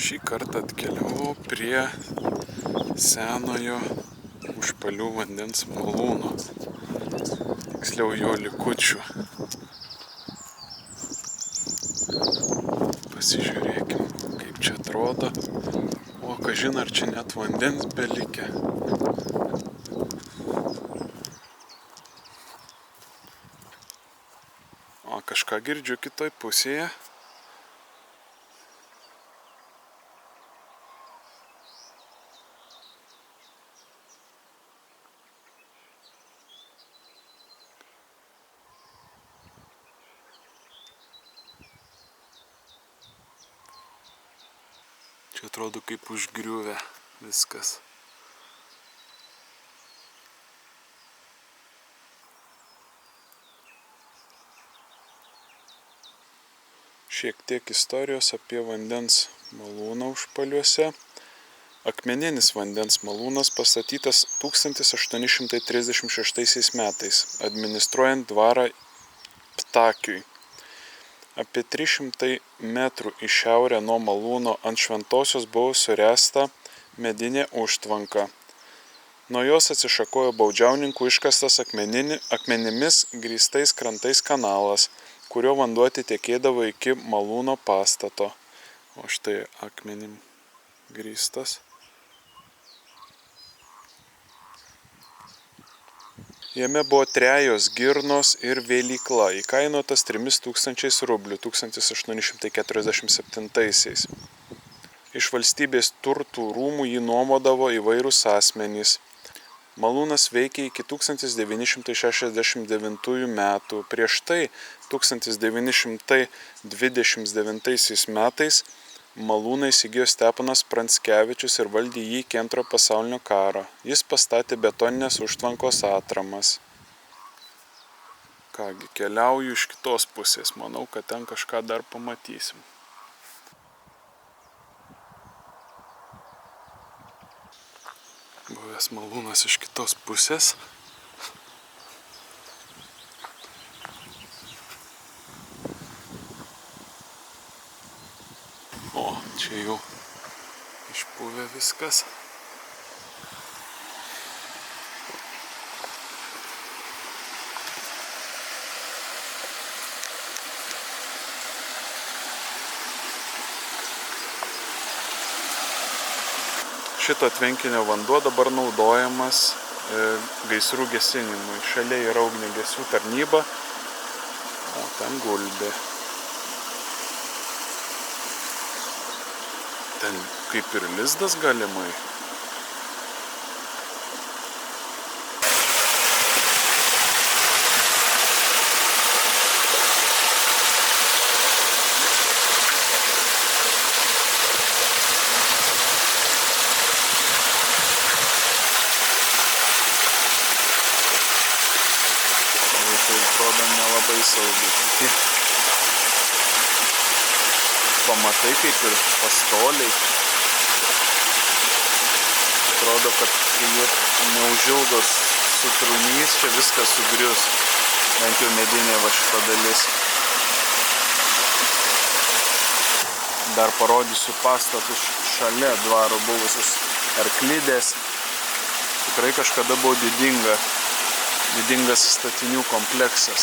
Šį kartą atkeliavau prie senojo Užpalių vandens malūno, tiksliau jo likučių. Pasižiūrėkim, kaip čia atrodo. O, kažin ar čia net vandens belikę. O, kažką girdžiu kitoj pusėje. Čia atrodo kaip užgriuvę viskas. Šiek tiek istorijos apie vandens malūną Užpaliuose. Akmeninis vandens malūnas pastatytas 1836 metais, administruojant dvarą Ptakiui. Apie 300 metrų į šiaurę nuo malūno ant Šventosios buvo suręsta medinė užtvanka. Nuo jos atsišakojo Baudžiauninkų iškastas akmenimis grįstais krantais kanalas, kurio vanduo atitekėdavo iki malūno pastato. O štai akmenim grįstas. Jame buvo 3 girnos ir vėlykla, įkainotas 3000 rublių 1847-aisiais. Iš valstybės turtų rūmų jį nuomodavo įvairūs asmenys. Malūnas veikė iki 1969 metų. Prieš tai 1929 metais malūną įsigijo Steponas Pranskevičius ir valdė jį iki Antrojo pasaulinio karo. Jis pastatė betoninės užtvankos atramas. Kągi, keliauju iš kitos pusės. Manau, kad ten kažką dar pamatysim. Buvęs malūnas iš kitos pusės. O, čia jau išpuvę viskas. Šito tvenkinio vanduo dabar naudojamas gaisrų gesinimui. Šalia yra ugniagesių tarnyba, o ten gulbė. Ten kaip ir lizdas galimai. Tai atrodo nelabai saugiai. Pamatai kaip ir pastoliai. Atrodo, kad kai jie neužilgos sutrūnys, čia viskas sugrius. Bent jau medinė va šita dalis. Dar parodysiu pastatus šalia dvaro buvusius arklidės. Tikrai kažkada buvo didingas statinių kompleksas.